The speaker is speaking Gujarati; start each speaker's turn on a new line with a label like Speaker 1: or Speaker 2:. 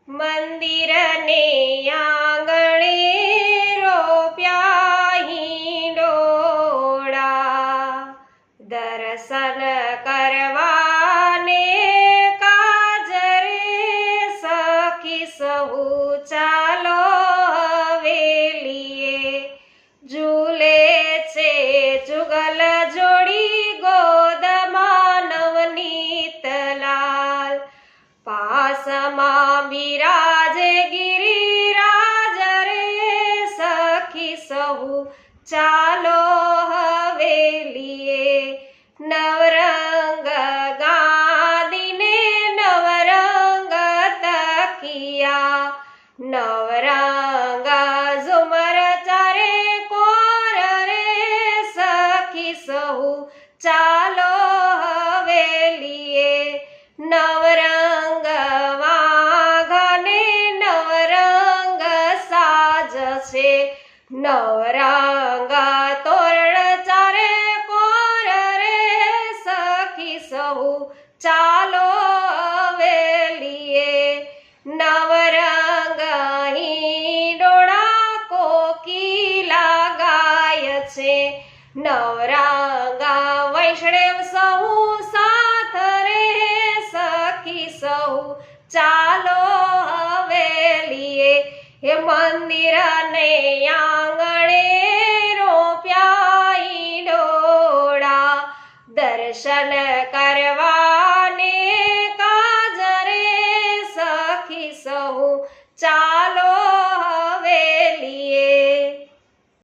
Speaker 1: મંદિર ને આંગણે રોપ્યા હિંડોળા, દર્શન કરવાને કાજરે સખી સહુ ચાલો હવેલીએ, ઝૂલે છે જુગલ જોડી ગોદમાં નવનીતલાલ, પાસમાં બિરાજે ગિરિરાજ રે સખી સહુ ચાલો હવેલીએ, નવરંગ ગાદીને નવરંગ તકિયા, નવરંગ ઝુમર ચારે કોર રે સખી સહુ ચાલો હવેલીએ, નવરંગ વાઘને નવરંગ સાજ છે, નવરંગ તોરણ ચારે કોર રે સખી સહુ ચાલો હવેલીએ, નવરંગ હિંડોળા કોકિલા ગાય છે, નવરંગ વૈષ્ણવ સહુ સાથ રે સખી સહુ ચાલો હવેલીએ, હે મંદિર ને આંગણે રોપ્યા હિંડોળા, દર્શન